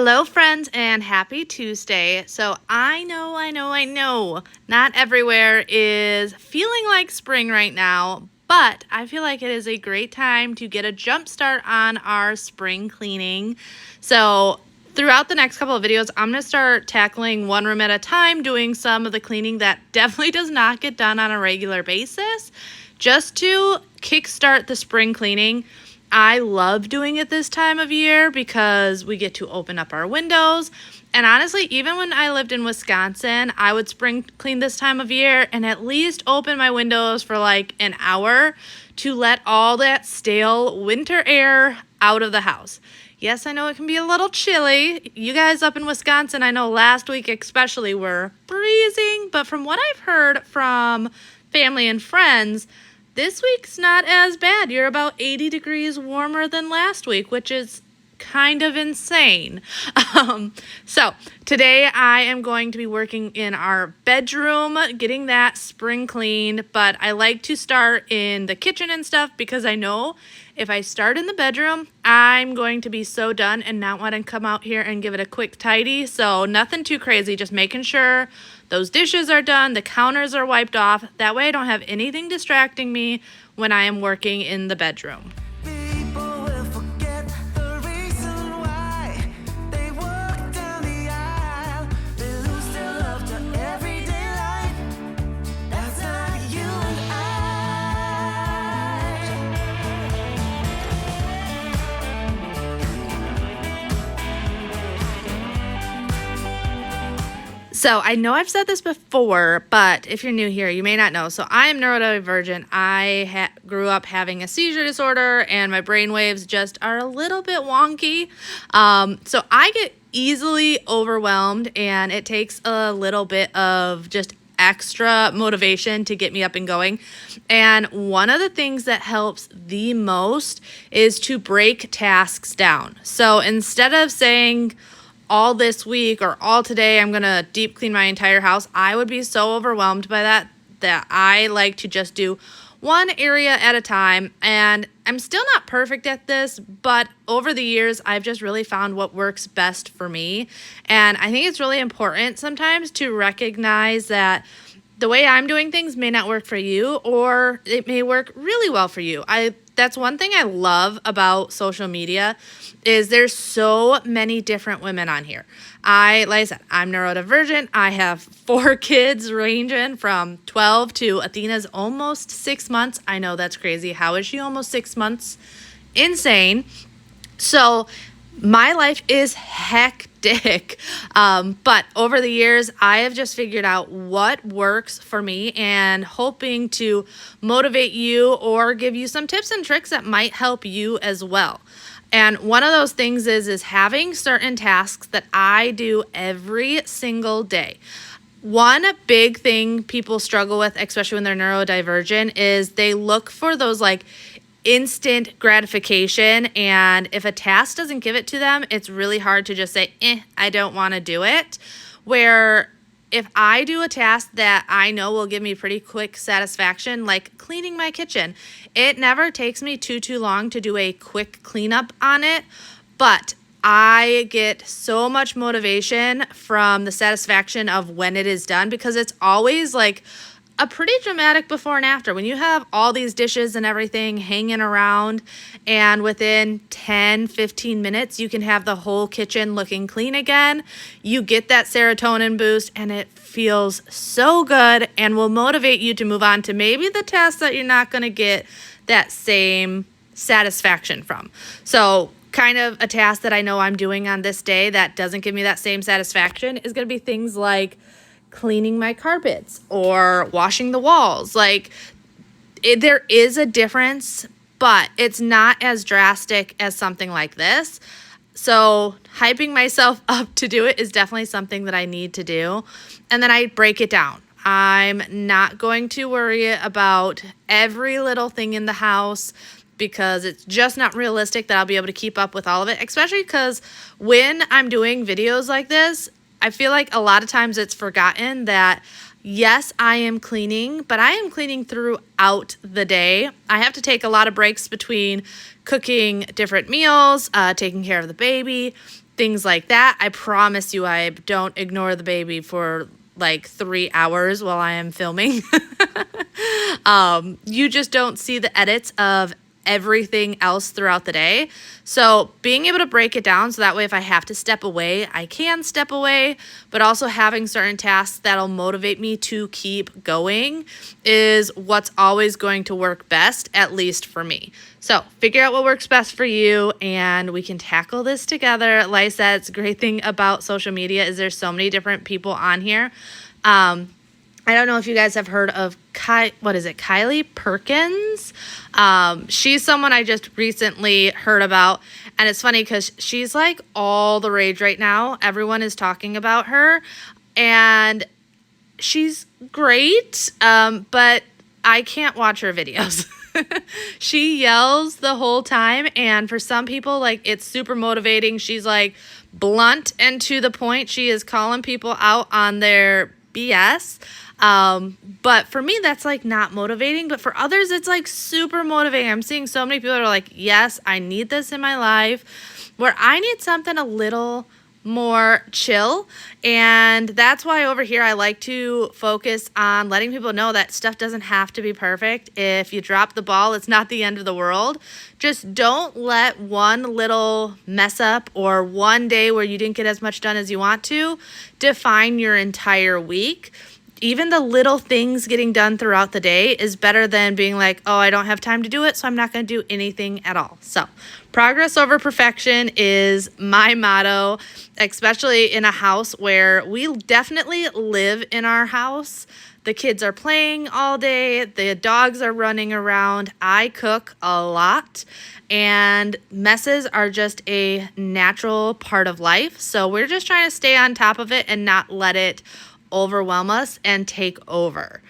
Hello, friends, and happy Tuesday. So I know, not everywhere is feeling like spring right now, but I feel like it is a great time to get a jump start on our spring cleaning. So throughout the next couple of videos, I'm going to start tackling one room at a time, doing some of the cleaning that definitely does not get done on a regular basis, just to kickstart the spring cleaning. I love doing it this time of year because we get to open up our windows. And honestly, even when I lived in Wisconsin, I would spring clean this time of year and at least open my windows for like an hour to let all that stale winter air out of the house. Yes, I know it can be a little chilly. You guys up in Wisconsin, I know last week especially were freezing, but from what I've heard from family and friends, this week's not as bad. You're about 80 degrees warmer than last week, which is kind of insane. So today I am going to be working in our bedroom, getting that spring cleaned, but I like to start in the kitchen and stuff because I know if I start in the bedroom, I'm going to be so done and not want to come out here and give it a quick tidy. So nothing too crazy, just making sure those dishes are done, the counters are wiped off. That way I don't have anything distracting me when I am working in the bedroom. So I know I've said this before, but if you're new here, you may not know. So I am neurodivergent. I grew up having a seizure disorder and my brain waves just are a little bit wonky. So I get easily overwhelmed and it takes a little bit of just extra motivation to get me up and going. And one of the things that helps the most is to break tasks down. So instead of saying, all this week or all today, I'm going to deep clean my entire house, I would be so overwhelmed by that I like to just do one area at a time. And I'm still not perfect at this, but over the years, I've just really found what works best for me. And I think it's really important sometimes to recognize that the way I'm doing things may not work for you, or it may work really well for you. That's one thing I love about social media is there's so many different women on here. Like I said, I'm neurodivergent. I have 4 kids ranging from 12 to Athena's almost 6 months. I know that's crazy. How is she almost 6 months? Insane. So my life is hectic. But over the years, I have just figured out what works for me and hoping to motivate you or give you some tips and tricks that might help you as well. And one of those things is having certain tasks that I do every single day. One big thing people struggle with, especially when they're neurodivergent, is they look for those like instant gratification, and if a task doesn't give it to them, it's really hard to just say, I don't want to do it. Where if I do a task that I know will give me pretty quick satisfaction, like cleaning my kitchen, it never takes me too long to do a quick cleanup on it, but I get so much motivation from the satisfaction of when it is done, because it's always like a pretty dramatic before and after. When you have all these dishes and everything hanging around and within 10-15 minutes you can have the whole kitchen looking clean again, you get that serotonin boost and it feels so good and will motivate you to move on to maybe the tasks that you're not going to get that same satisfaction from. So kind of a task that I know I'm doing on this day that doesn't give me that same satisfaction is going to be things like cleaning my carpets or washing the walls. There is a difference, but it's not as drastic as something like this. So hyping myself up to do it is definitely something that I need to do. And then I break it down. I'm not going to worry about every little thing in the house because it's just not realistic that I'll be able to keep up with all of it, especially because when I'm doing videos like this, I feel like a lot of times it's forgotten that, yes, I am cleaning, but I am cleaning throughout the day. I have to take a lot of breaks between cooking different meals, taking care of the baby, things like that. I promise you I don't ignore the baby for like 3 hours while I am filming. You just don't see the edits of everything else throughout the day. So being able to break it down so that way if I have to step away, I can step away, but also having certain tasks that'll motivate me to keep going is what's always going to work best, at least for me. So figure out what works best for you and we can tackle this together. Like I said, it's a great thing about social media is there's so many different people on here. I don't know if you guys have heard of Kylie Perkins. She's someone I just recently heard about. And it's funny because she's like all the rage right now. Everyone is talking about her. And she's great, but I can't watch her videos. She yells the whole time. And for some people, like it's super motivating. She's like blunt and to the point. She is calling people out on their BS. But for me, that's like not motivating, but for others, it's like super motivating. I'm seeing so many people that are like, yes, I need this in my life, where I need something a little more chill. And that's why over here, I like to focus on letting people know that stuff doesn't have to be perfect. If you drop the ball, it's not the end of the world. Just don't let one little mess up or one day where you didn't get as much done as you want to define your entire week. Even the little things getting done throughout the day is better than being like, oh, I don't have time to do it, so I'm not going to do anything at all. So progress over perfection is my motto, especially in a house where we definitely live in our house. The kids are playing all day. The dogs are running around. I cook a lot. And messes are just a natural part of life. So we're just trying to stay on top of it and not let it overwhelm us and take over.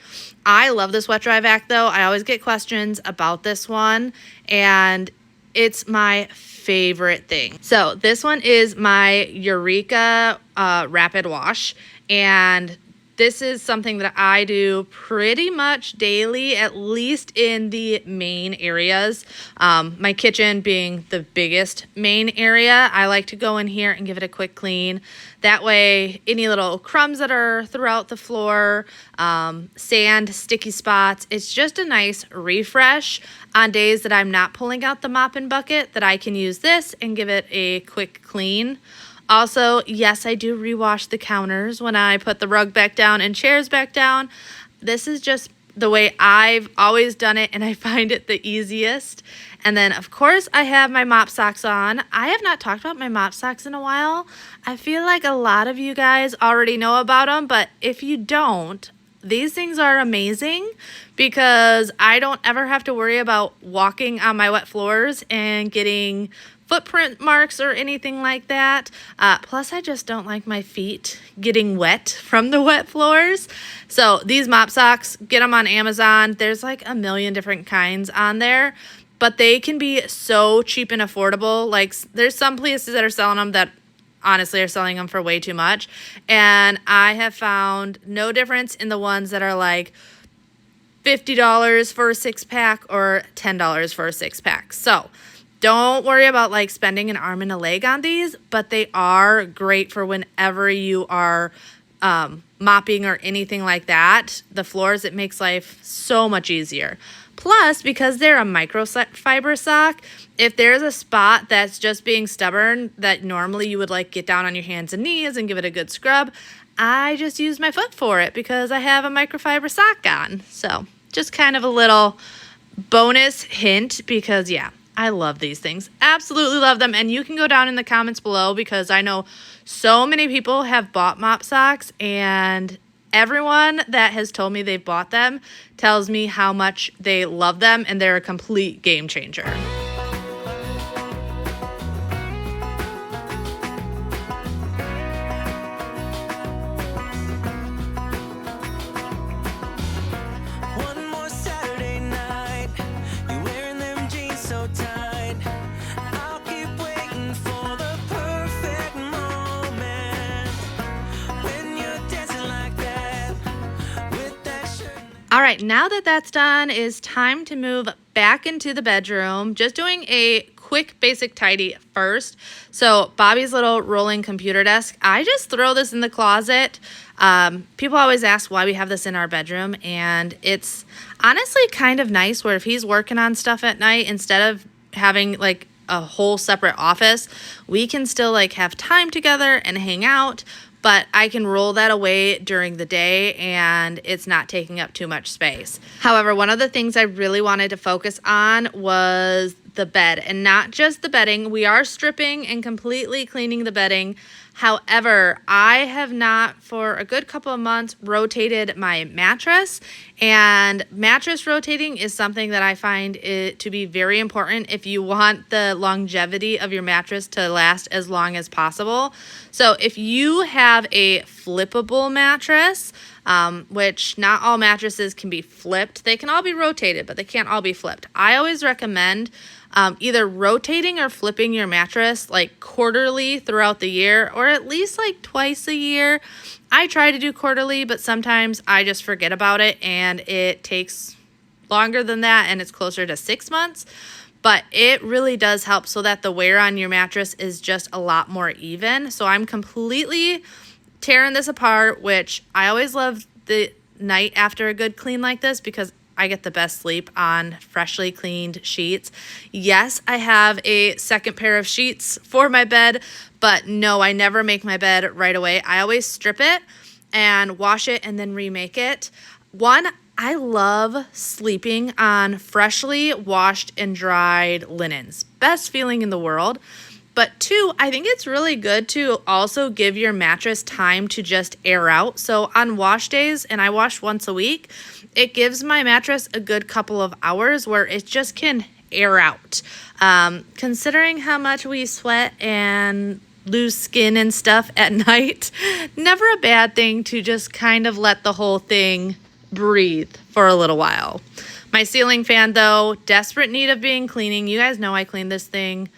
I love this wet dry vac though. I always get questions about this one and it's my favorite thing. So this one is my Eureka Rapid Wash, and this is something that I do pretty much daily, at least in the main areas. My kitchen being the biggest main area, I like to go in here and give it a quick clean. That way, any little crumbs that are throughout the floor, sand, sticky spots, it's just a nice refresh on days that I'm not pulling out the mop and bucket, that I can use this and give it a quick clean. Also, yes, I do rewash the counters when I put the rug back down and chairs back down. This is just the way I've always done it, and I find it the easiest. And then, of course, I have my mop socks on. I have not talked about my mop socks in a while. I feel like a lot of you guys already know about them, but if you don't, these things are amazing because I don't ever have to worry about walking on my wet floors and getting footprint marks or anything like that. Plus, I just don't like my feet getting wet from the wet floors. So these mop socks, get them on Amazon. There's like a million different kinds on there, but they can be so cheap and affordable. Like there's some places that are selling them that honestly are selling them for way too much. And I have found no difference in the ones that are like $50 for a 6-pack or $10 for a 6-pack. So don't worry about like spending an arm and a leg on these, but they are great for whenever you are mopping or anything like that. The floors, it makes life so much easier. Plus, because they're a microfiber sock, if there's a spot that's just being stubborn that normally you would like get down on your hands and knees and give it a good scrub, I just use my foot for it because I have a microfiber sock on. So just kind of a little bonus hint because yeah, I love these things. Absolutely love them. And you can go down in the comments below because I know so many people have bought mop socks, and everyone that has told me they've bought them tells me how much they love them and they're a complete game changer. All right, now that that's done, it's time to move back into the bedroom. Just doing a quick basic tidy first. So Bobby's little rolling computer desk, I just throw this in the closet. People always ask why we have this in our bedroom, and it's honestly kind of nice where if he's working on stuff at night, instead of having like a whole separate office, we can still like have time together and hang out, but I can roll that away during the day and it's not taking up too much space. However, one of the things I really wanted to focus on was the bed, and not just the bedding. We are stripping and completely cleaning the bedding. However, I have not for a good couple of months rotated my mattress, and mattress rotating is something that I find it to be very important if you want the longevity of your mattress to last as long as possible. So if you have a flippable mattress, which not all mattresses can be flipped, they can all be rotated, but they can't all be flipped. I always recommend either rotating or flipping your mattress like quarterly throughout the year, or at least like twice a year. I try to do quarterly, but sometimes I just forget about it and it takes longer than that and it's closer to 6 months. But it really does help so that the wear on your mattress is just a lot more even. So I'm completely tearing this apart, which I always love the night after a good clean like this because I get the best sleep on freshly cleaned sheets. Yes, I have a second pair of sheets for my bed, but no, I never make my bed right away. I always strip it and wash it and then remake it. One, I love sleeping on freshly washed and dried linens. Best feeling in the world. But two, I think it's really good to also give your mattress time to just air out. So on wash days, and I wash once a week, it gives my mattress a good couple of hours where it just can air out. Considering how much we sweat and lose skin and stuff at night, never a bad thing to just kind of let the whole thing breathe for a little while. My ceiling fan, though, desperate need of being cleaning. You guys know I clean this thing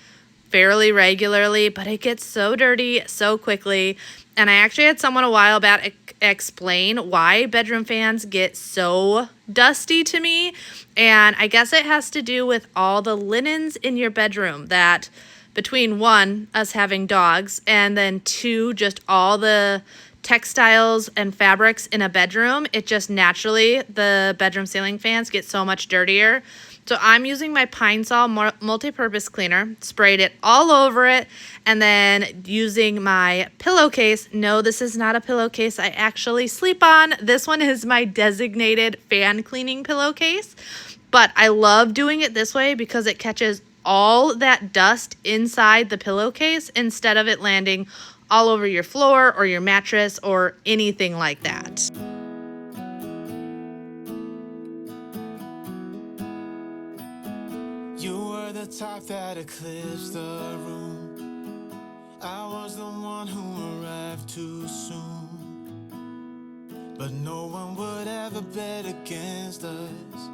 fairly regularly, but it gets so dirty so quickly. And I actually had someone a while back explain why bedroom fans get so dusty to me. And I guess it has to do with all the linens in your bedroom that between one, us having dogs, and then two, just all the textiles and fabrics in a bedroom, it just naturally, the bedroom ceiling fans get so much dirtier. So I'm using my Pine Sol multi-purpose cleaner, sprayed it all over it, and then using my pillowcase. No, this is not a pillowcase I actually sleep on. This one is my designated fan cleaning pillowcase. But I love doing it this way because it catches all that dust inside the pillowcase instead of it landing all over your floor or your mattress or anything like that. The top that eclipsed the room. I was the one who arrived too soon, but no one would ever bet against us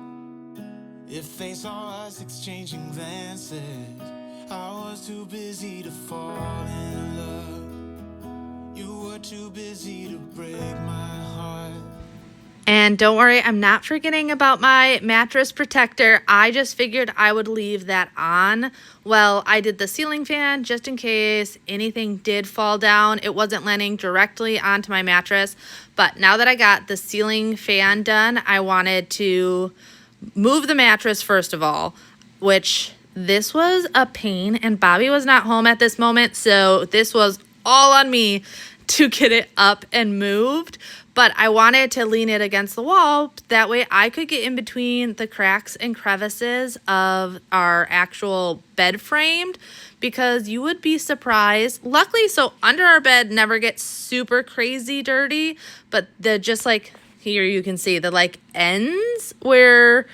if they saw us exchanging glances. I was too busy to fall in love. You were too busy to break my heart. And don't worry, I'm not forgetting about my mattress protector. I just figured I would leave that on. Well, I did the ceiling fan just in case anything did fall down. It wasn't landing directly onto my mattress. But now that I got the ceiling fan done, I wanted to move the mattress first of all, which this was a pain. And Bobby was not home at this moment, so this was all on me to get it up and moved. But I wanted to lean it against the wall. That way I could get in between the cracks and crevices of our actual bed frame, because you would be surprised. Luckily, so under our bed never gets super crazy dirty, but the just like here you can see the like ends where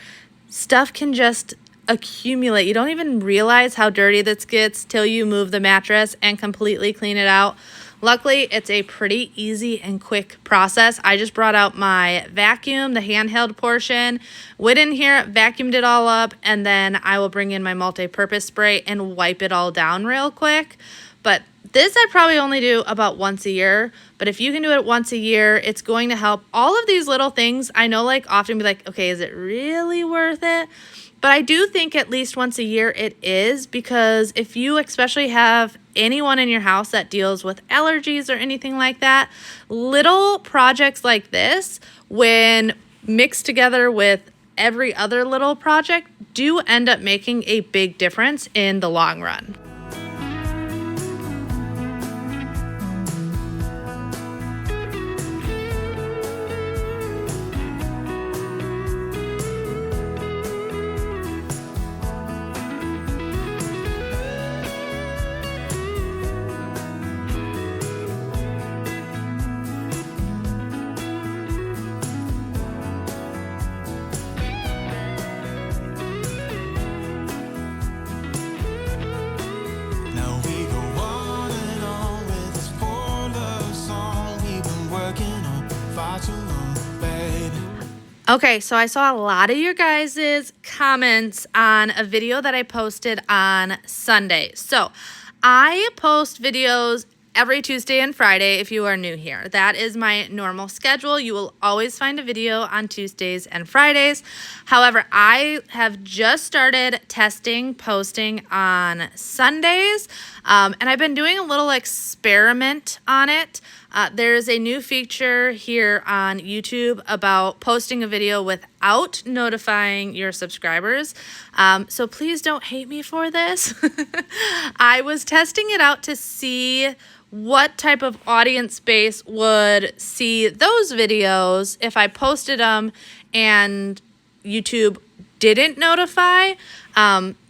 stuff can just accumulate. You don't even realize how dirty this gets till you move the mattress and completely clean it out. Luckily, it's a pretty easy and quick process. I just brought out my vacuum, the handheld portion, went in here, vacuumed it all up, and then I will bring in my multi-purpose spray and wipe it all down real quick. But this I probably only do about once a year. But if you can do it once a year, it's going to help all of these little things. I know like often be like, okay, is it really worth it? But I do think at least once a year it is, because if you especially have anyone in your house that deals with allergies or anything like that, little projects like this, when mixed together with every other little project, do end up making a big difference in the long run. Now we go on and on with this poor love song we've been working on far too long, baby. Okay, so I saw a lot of your guys' comments on a video that I posted on Sunday. So I post videos every Tuesday and Friday if you are new here. That is my normal schedule. You will always find a video on Tuesdays and Fridays. However, I have just started testing posting on Sundays, and I've been doing a little experiment on it. There's a new feature here on YouTube about posting a video without notifying your subscribers. So please don't hate me for this. I was testing it out to see what type of audience base would see those videos if I posted them and YouTube didn't notify.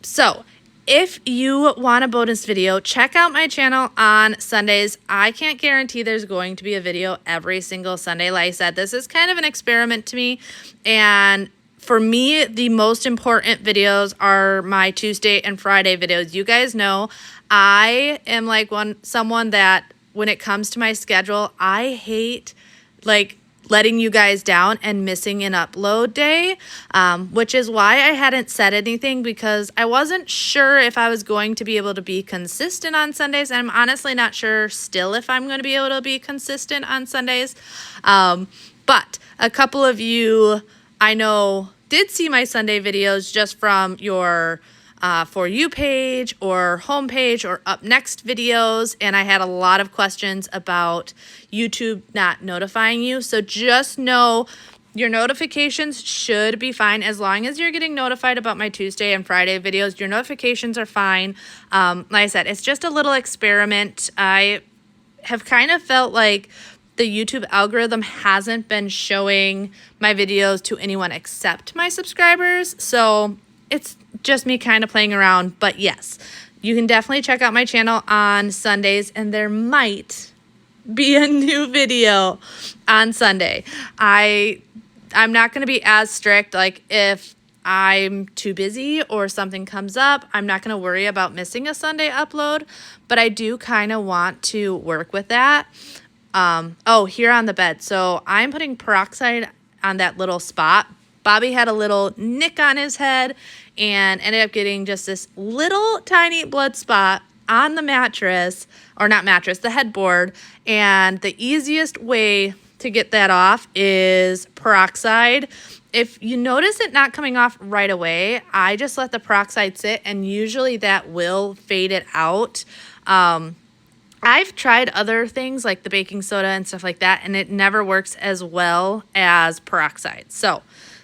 So if you want a bonus video, check out my channel on Sundays. I can't guarantee there's going to be a video every single Sunday. Like I said, this is kind of an experiment to me. And for me, the most important videos are my Tuesday and Friday videos. You guys know I am like someone that when it comes to my schedule, I hate like letting you guys down and missing an upload day, which is why I hadn't said anything, because I wasn't sure if I was going to be able to be consistent on Sundays. And I'm honestly not sure still if I'm going to be able to be consistent on Sundays. But a couple of you I know did see my Sunday videos just from your For You page or homepage or up next videos, and I had a lot of questions about YouTube not notifying you. So just know your notifications should be fine as long as you're getting notified about my Tuesday and Friday videos. Your notifications are fine. Like I said, it's just a little experiment. I have kind of felt like the YouTube algorithm hasn't been showing my videos to anyone except my subscribers. So it's just me kind of playing around. But yes, you can definitely check out my channel on Sundays, and there might be a new video on Sunday. I'm not going to be as strict. Like if I'm too busy or something comes up, I'm not going to worry about missing a Sunday upload, but I do kind of want to work with that. Here on the bed. So I'm putting peroxide on that little spot. Bobby had a little nick on his head and ended up getting just this little tiny blood spot on the mattress, or not mattress, the headboard. And the easiest way to get that off is peroxide. If you notice it not coming off right away, I just let the peroxide sit, and usually that will fade it out. I've tried other things like the baking soda and stuff like that, and it never works as well as peroxide. So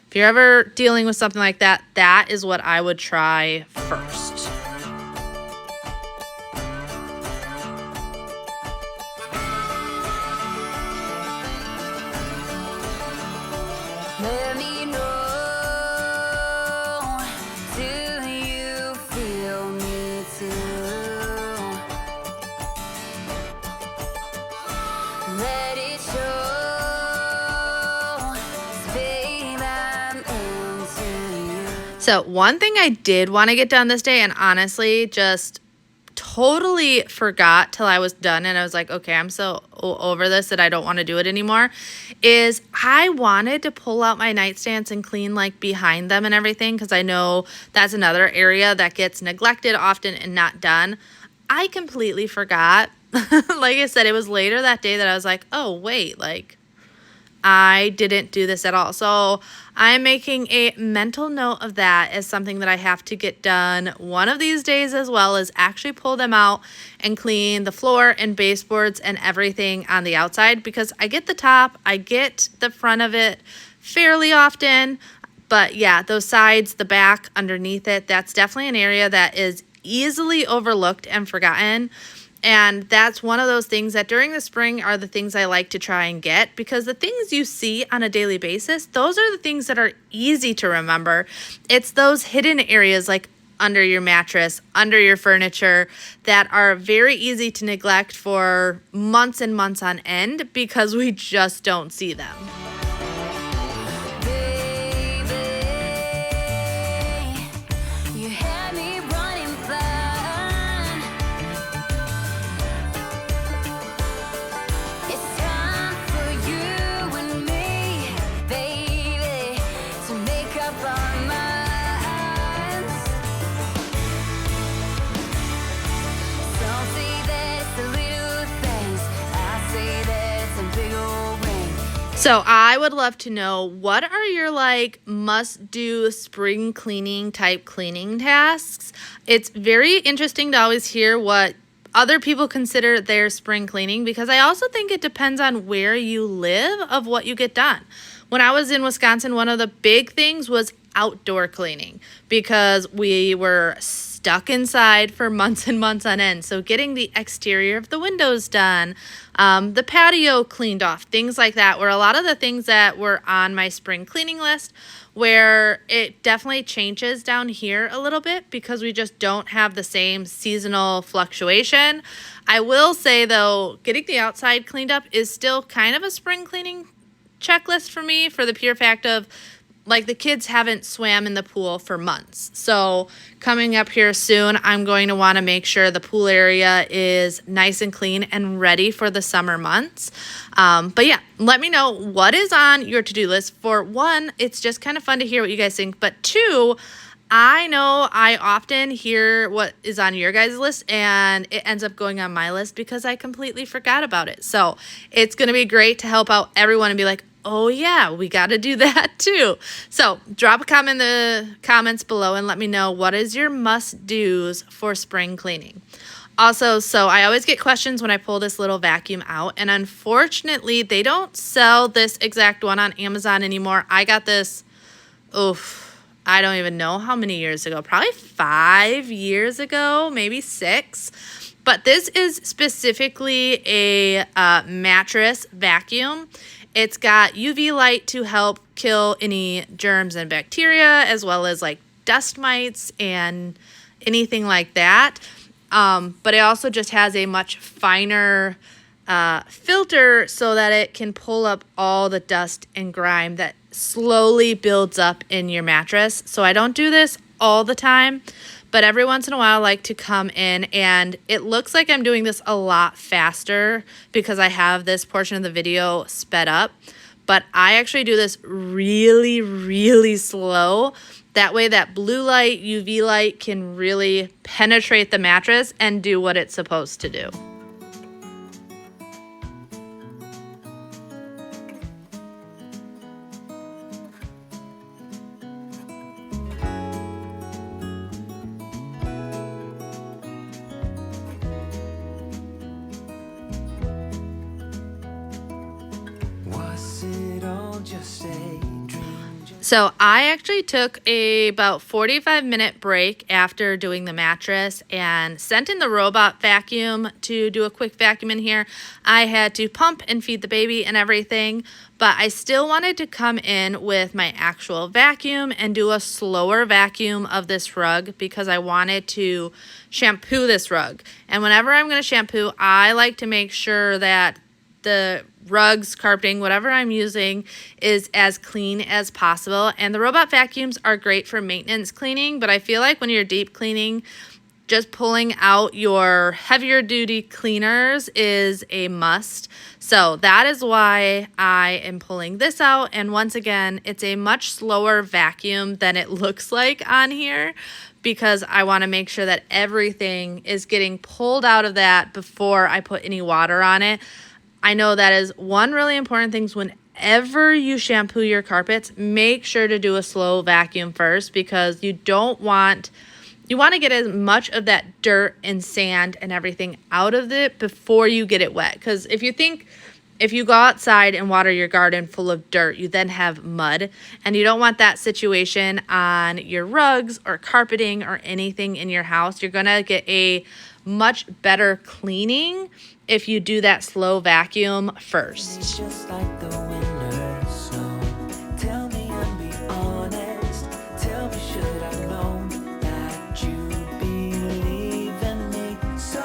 if you're ever dealing with something like that, that is what I would try first. Let me know, do you feel me too? Let it show, 'cause babe, I'm into you. So one thing I did want to get done this day, and honestly just totally forgot till I was done, and I was like, okay, I'm so over this that I don't want to do it anymore, is I wanted to pull out my nightstands and clean like behind them and everything, because I know that's another area that gets neglected often and not done. I completely forgot. Like I said, it was later that day that I was like, oh wait, like I didn't do this at all. So I'm making a mental note of that as something that I have to get done one of these days, as well as actually pull them out and clean the floor and baseboards and everything on the outside, because I get the top, I get the front of it fairly often. But yeah, those sides, the back, underneath it, that's definitely an area that is easily overlooked and forgotten. And that's one of those things that during the spring are the things I like to try and get, because the things you see on a daily basis, those are the things that are easy to remember. It's those hidden areas like under your mattress, under your furniture, that are very easy to neglect for months and months on end because we just don't see them. So I would love to know, what are your like must-do spring cleaning type cleaning tasks? It's very interesting to always hear what other people consider their spring cleaning, because I also think it depends on where you live of what you get done. When I was in Wisconsin, one of the big things was outdoor cleaning, because we were stuck inside for months and months on end. So getting the exterior of the windows done, the patio cleaned off, things like that were a lot of the things that were on my spring cleaning list, where it definitely changes down here a little bit because we just don't have the same seasonal fluctuation. I will say though, getting the outside cleaned up is still kind of a spring cleaning checklist for me, for the pure fact of, like, the kids haven't swam in the pool for months. So coming up here soon, I'm going to want to make sure the pool area is nice and clean and ready for the summer months. But yeah, let me know what is on your to-do list. For one, it's just kind of fun to hear what you guys think. But two, I know I often hear what is on your guys' list and it ends up going on my list because I completely forgot about it. So it's going to be great to help out everyone and be like, oh yeah, we got to do that too. So drop a comment in the comments below and let me know, what is your must-dos for spring cleaning. Also, so I always get questions when I pull this little vacuum out, and unfortunately they don't sell this exact one on Amazon anymore. I got this, I don't even know how many years ago, probably 5 years ago, maybe 6. But this is specifically a mattress vacuum. It's got UV light to help kill any germs and bacteria, as well as like dust mites and anything like that. But it also just has a much finer filter so that it can pull up all the dust and grime that slowly builds up in your mattress. So I don't do this all the time, but every once in a while I like to come in, and it looks like I'm doing this a lot faster because I have this portion of the video sped up, but I actually do this really, really slow. That way that blue light, UV light can really penetrate the mattress and do what it's supposed to do. So I actually took about 45-minute break after doing the mattress and sent in the robot vacuum to do a quick vacuum in here. I had to pump and feed the baby and everything, but I still wanted to come in with my actual vacuum and do a slower vacuum of this rug because I wanted to shampoo this rug. And whenever I'm going to shampoo, I like to make sure that the rugs, carpeting, whatever I'm using is as clean as possible. And the robot vacuums are great for maintenance cleaning, but I feel like when you're deep cleaning, just pulling out your heavier duty cleaners is a must. So that is why I am pulling this out. And once again, it's a much slower vacuum than it looks like on here, because I want to make sure that everything is getting pulled out of that before I put any water on it. I know that is one really important thing whenever you shampoo your carpets, make sure to do a slow vacuum first, because you want to get as much of that dirt and sand and everything out of it before you get it wet. Because if you go outside and water your garden full of dirt, you then have mud, and you don't want that situation on your rugs or carpeting or anything in your house. You're going to get a much better cleaning if you do that slow vacuum first. It's just like the winter snow. Tell me and be honest. Tell me, should I know that you believe in me? So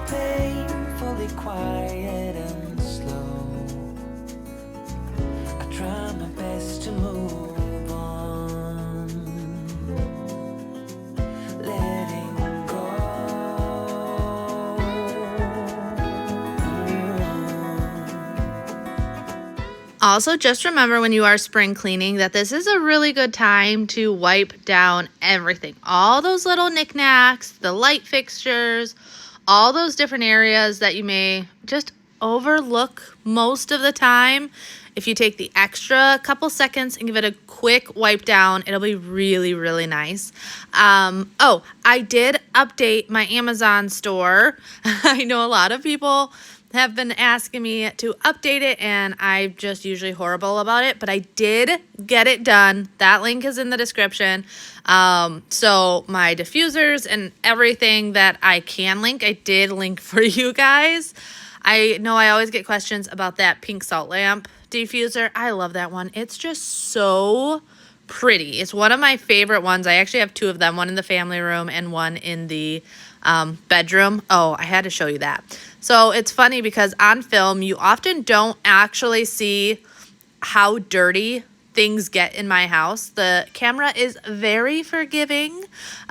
painfully quiet and slow. I try my best to move on, letting go. Also, just remember when you are spring cleaning that this is a really good time to wipe down everything. All those little knickknacks, the light fixtures, all those different areas that you may just overlook most of the time. If you take the extra couple seconds and give it a quick wipe down, it'll be really, really nice. I did update my Amazon store. I know a lot of people have been asking me to update it, and I'm just usually horrible about it, but I did get it done. That link is in the description. So my diffusers and everything that I can link, I did link for you guys. I know I always get questions about that pink salt lamp diffuser. I love that one. It's just so pretty. It's one of my favorite ones. I actually have two of them, one in the family room and one in the bedroom. Oh, I had to show you that. So it's funny because on film, you often don't actually see how dirty things get in my house. The camera is very forgiving.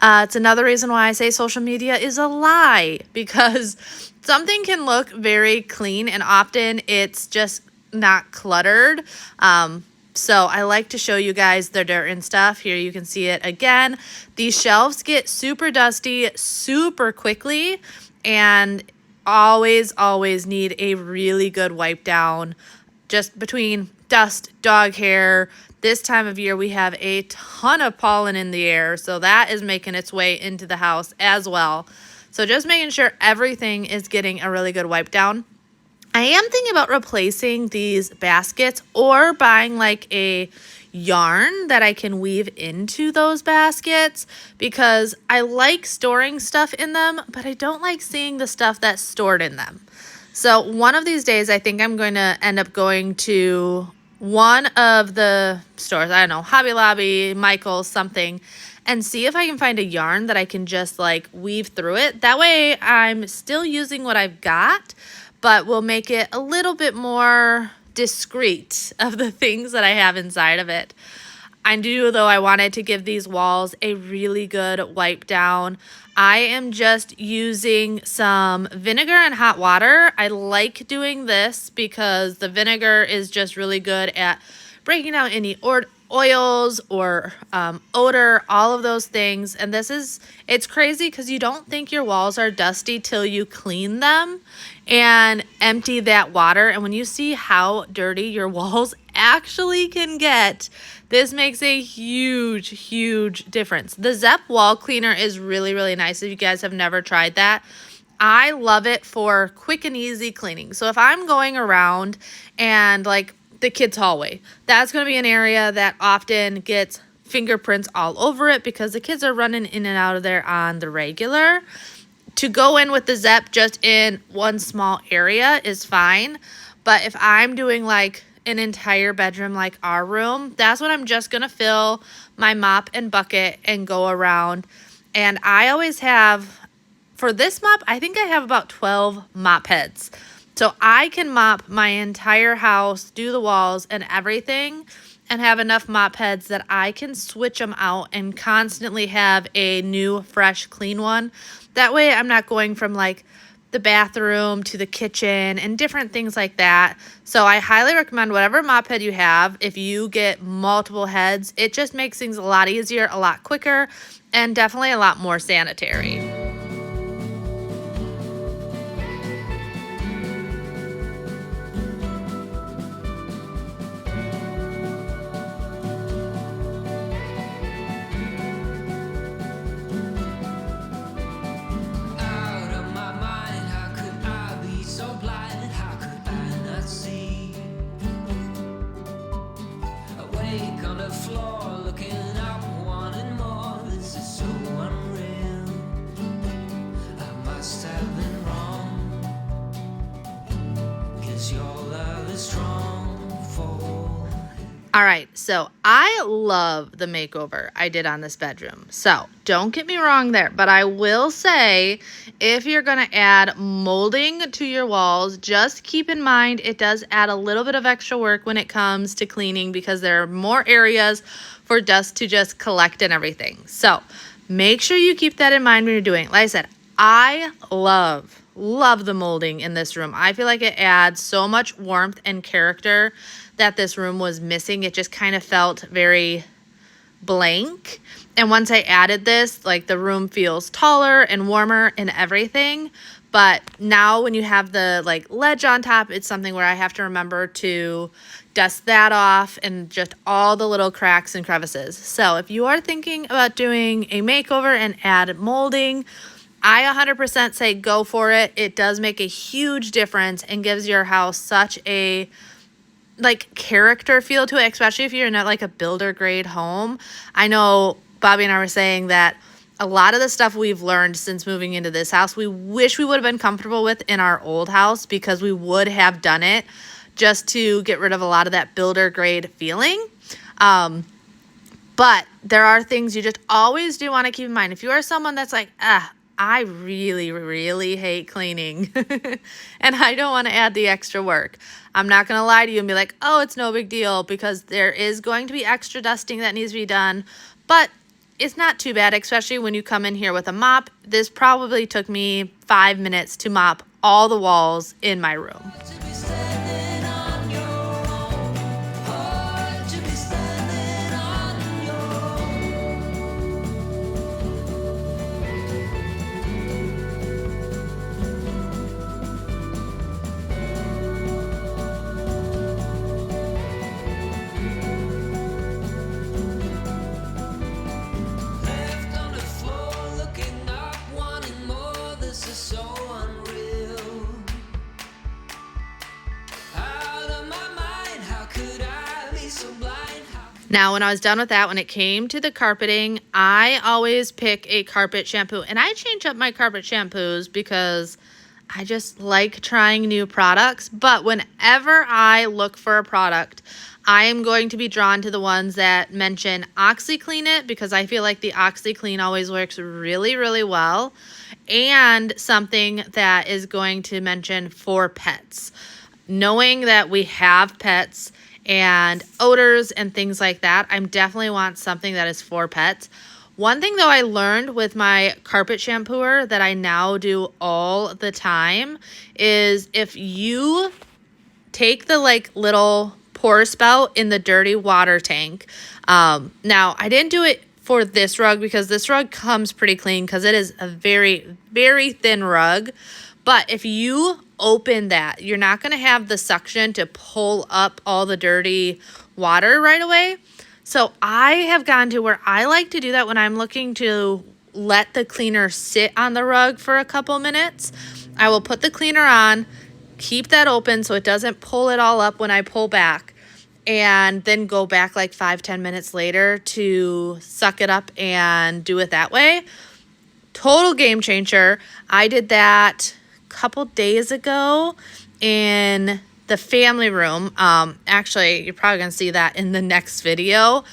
It's another reason why I say social media is a lie, because something can look very clean and often it's just not cluttered. So I like to show you guys the dirt and stuff. Here you can see it again. These shelves get super dusty super quickly, and always need a really good wipe down. Just between dust, dog hair, this time of year we have a ton of pollen in the air, so that is making its way into the house as well. So just making sure everything is getting a really good wipe down. I am thinking about replacing these baskets or buying like a yarn that I can weave into those baskets, because I like storing stuff in them, but I don't like seeing the stuff that's stored in them. So one of these days, I think I'm going to end up going to one of the stores, I don't know, Hobby Lobby, Michael's, something, and see if I can find a yarn that I can just like weave through it. That way I'm still using what I've got, but we'll make it a little bit more discreet of the things that I have inside of it. I do, though, I wanted to give these walls a really good wipe down. I am just using some vinegar and hot water. I like doing this because the vinegar is just really good at breaking down any oils or odor, all of those things. And it's crazy because you don't think your walls are dusty till you clean them and empty that water. And when you see how dirty your walls actually can get, this makes a huge difference. The Zepp wall cleaner is really, really nice. If you guys have never tried that, I love it for quick and easy cleaning. So if I'm going around and like the kids' hallway, that's going to be an area that often gets fingerprints all over it because the kids are running in and out of there on the regular. To go in with the Zepp just in one small area is fine. But if I'm doing like an entire bedroom like our room, that's when I'm just going to fill my mop and bucket and go around. And I always have, for this mop, I think I have about 12 mop heads. So I can mop my entire house, do the walls and everything, and have enough mop heads that I can switch them out and constantly have a new, fresh, clean one. That way I'm not going from like the bathroom to the kitchen and different things like that. So I highly recommend whatever mop head you have. If you get multiple heads, it just makes things a lot easier, a lot quicker, and definitely a lot more sanitary. floor, looking up, wanting more. This is so unreal. I must have been wrong, 'cause your love is strong for. All right, so I love the makeover I did on this bedroom. So don't get me wrong there, but I will say if you're going to add molding to your walls, just keep in mind it does add a little bit of extra work when it comes to cleaning because there are more areas for dust to just collect and everything. So make sure you keep that in mind when you're doing it. Like I said, I love the molding in this room. I feel like it adds so much warmth and character that this room was missing. It just kind of felt very blank. And once I added this, like the room feels taller and warmer and everything. But now when you have the like ledge on top, it's something where I have to remember to dust that off and just all the little cracks and crevices. So if you are thinking about doing a makeover and add molding, I 100% say go for it. It does make a huge difference and gives your house such a like character feel to it, especially if you're in like a builder grade home. I know Bobby and I were saying that a lot of the stuff we've learned since moving into this house, we wish we would have been comfortable with in our old house because we would have done it just to get rid of a lot of that builder grade feeling. But there are things you just always do want to keep in mind. If you are someone that's like, I really, really hate cleaning and I don't want to add the extra work, I'm not going to lie to you and be like, oh, it's no big deal, because there is going to be extra dusting that needs to be done, but it's not too bad, especially when you come in here with a mop. This probably took me 5 minutes to mop all the walls in my room. To be standing on your own, oh, to be standing on your own. Left on the floor, looking up, wanting more. This is so unreal. Out of my mind, how could I be so blind? Now, when I was done with that, when it came to the carpeting, I always pick a carpet shampoo. And I change up my carpet shampoos because I just like trying new products. But whenever I look for a product, I am going to be drawn to the ones that mention OxyClean It, because I feel like the OxyClean always works really, really well. And something that is going to mention for pets. Knowing that we have pets and odors and things like that, I definitely want something that is for pets. One thing though I learned with my carpet shampooer that I now do all the time is if you take the like little pour spout in the dirty water tank. Now I didn't do it for this rug because this rug comes pretty clean because it is a very, very thin rug. But if you open that, you're not going to have the suction to pull up all the dirty water right away. So I have gotten to where I like to do that when I'm looking to let the cleaner sit on the rug for a couple minutes. I will put the cleaner on, keep that open so it doesn't pull it all up when I pull back, and then go back like 5-10 minutes later to suck it up and do it that way. Total game changer. I did that couple days ago in the family room. Actually, you're probably gonna see that in the next video,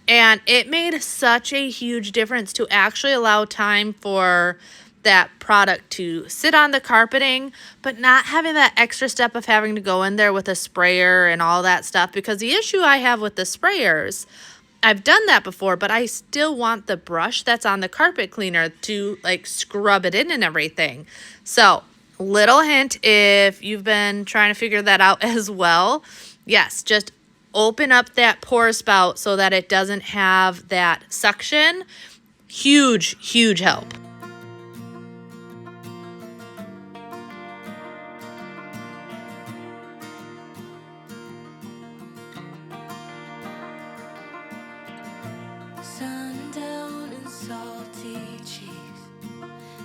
and it made such a huge difference to actually allow time for that product to sit on the carpeting, but not having that extra step of having to go in there with a sprayer and all that stuff. Because the issue I have with the sprayers, I've done that before, but I still want the brush that's on the carpet cleaner to like scrub it in and everything. So little hint, if you've been trying to figure that out as well, yes, just open up that pour spout so that it doesn't have that suction. Huge, huge help. Sundown and salty cheeks.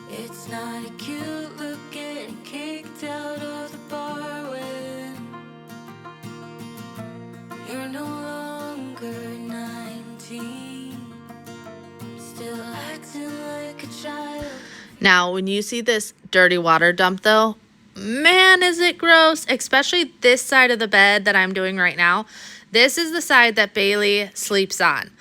It's not a cute look getting kicked out of the bar when you're no longer 9 Now, when you see this dirty water dump though, man, is it gross, especially this side of the bed that I'm doing right now. This is the side that Bailey sleeps on.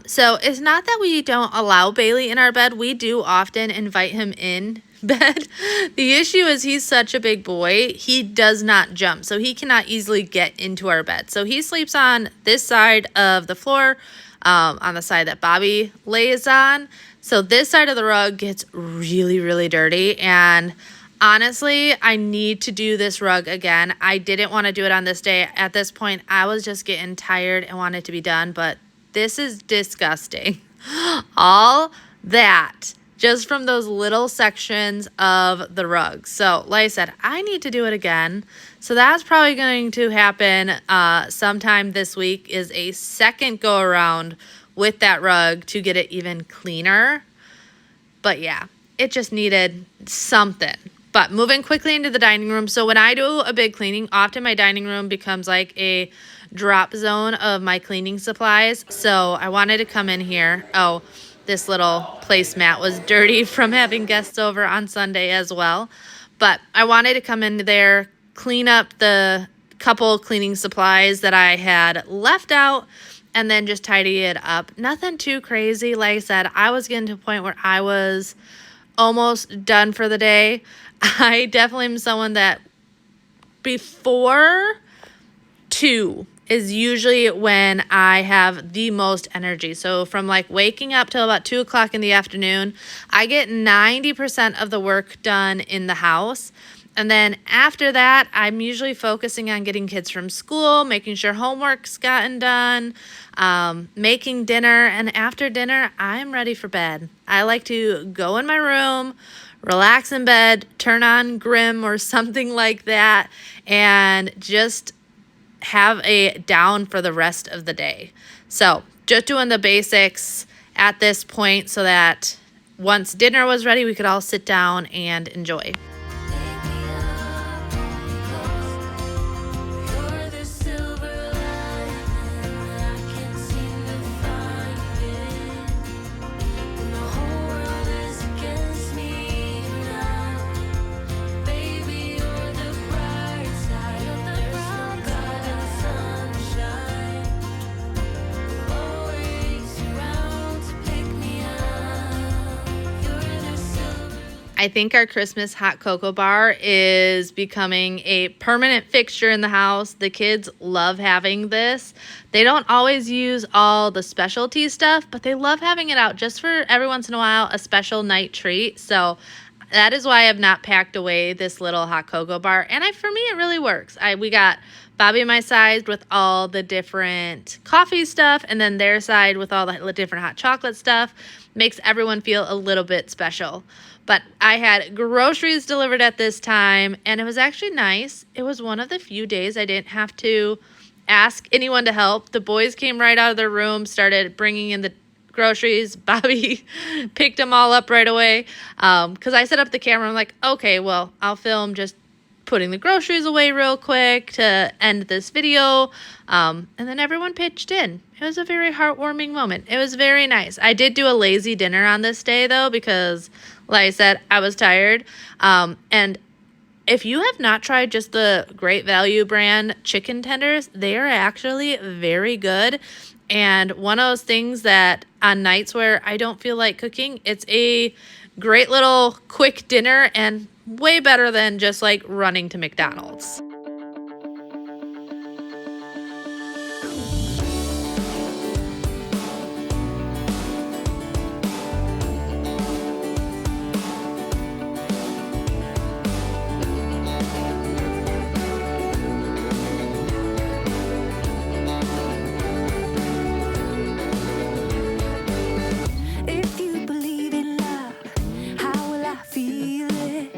So it's not that we don't allow Bailey in our bed. We do often invite him in bed. The issue is he's such a big boy. He does not jump, so he cannot easily get into our bed. So he sleeps on this side of the floor, on the side that Bobby lays on. So this side of the rug gets really, really dirty, and honestly, I need to do this rug again. I didn't want to do it on this day. At this point, I was just getting tired and wanted to be done, but this is disgusting. All that just from those little sections of the rug. So like I said, I need to do it again. So that's probably going to happen sometime this week, is a second go around with that rug to get it even cleaner. But yeah, it just needed something. But moving quickly into the dining room. So when I do a big cleaning, often my dining room becomes like a drop zone of my cleaning supplies. So I wanted to come in here. Oh, this little placemat was dirty from having guests over on Sunday as well. But I wanted to come into there, clean up the couple cleaning supplies that I had left out, and then just tidy it up. Nothing too crazy. Like I said, I was getting to a point where I was almost done for the day. I definitely am someone that before 2 is usually when I have the most energy. So from like waking up till about 2 o'clock in the afternoon, I get 90% of the work done in the house. And then after that, I'm usually focusing on getting kids from school, making sure homework's gotten done, making dinner. And after dinner, I'm ready for bed. I like to go in my room, relax in bed, turn on Grimm or something like that, and just have a down for the rest of the day. So just doing the basics at this point so that once dinner was ready, we could all sit down and enjoy. I think our Christmas hot cocoa bar is becoming a permanent fixture in the house. The kids love having this. They don't always use all the specialty stuff, but they love having it out just for every once in a while, a special night treat. So that is why I've not packed away this little hot cocoa bar. And for me, it really works. We got Bobby and my side with all the different coffee stuff, and then their side with all the different hot chocolate stuff. Makes everyone feel a little bit special. But I had groceries delivered at this time, and it was actually nice. It was one of the few days I didn't have to ask anyone to help. The boys came right out of their room, started bringing in the groceries. Bobby picked them all up right away because I set up the camera. I'm like, okay, well, I'll film just putting the groceries away real quick to end this video. And then everyone pitched in. It was a very heartwarming moment. It was very nice. I did do a lazy dinner on this day, though, because like I said, I was tired. And if you have not tried just the Great Value brand chicken tenders, they are actually very good. And one of those things that on nights where I don't feel like cooking, it's a great little quick dinner and way better than just like running to McDonald's. If you believe in love, how will I feel it?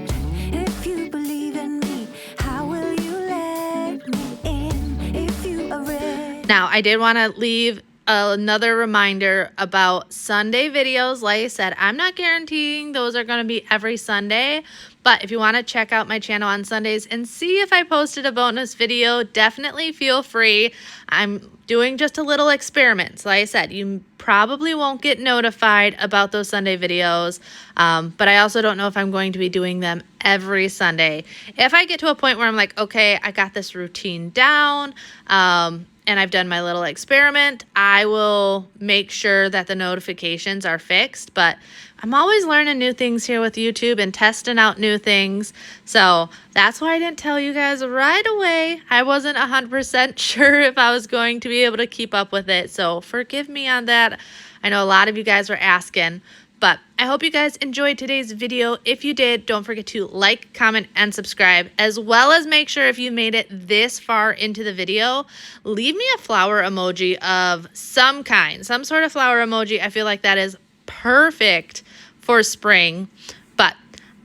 If you believe in me, how will you let me in? If you are ready. Now, I did want to leave another reminder about Sunday videos. Like I said, I'm not guaranteeing those are going to be every Sunday, but if you want to check out my channel on Sundays and see if I posted a bonus video, definitely feel free. I'm doing just a little experiment. So like I said, you probably won't get notified about those Sunday videos, but I also don't know if I'm going to be doing them every Sunday. If I get to a point where I'm like, okay, I got this routine down, and I've done my little experiment, I will make sure that the notifications are fixed. But I'm always learning new things here with YouTube and testing out new things. So that's why I didn't tell you guys right away. I wasn't 100% sure if I was going to be able to keep up with it. So forgive me on that. I know a lot of you guys were asking. But I hope you guys enjoyed today's video. If you did, don't forget to like, comment, and subscribe, as well as make sure if you made it this far into the video, leave me a flower emoji of some kind, some sort of flower emoji. I feel like that is perfect for spring. But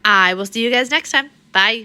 I will see you guys next time. Bye.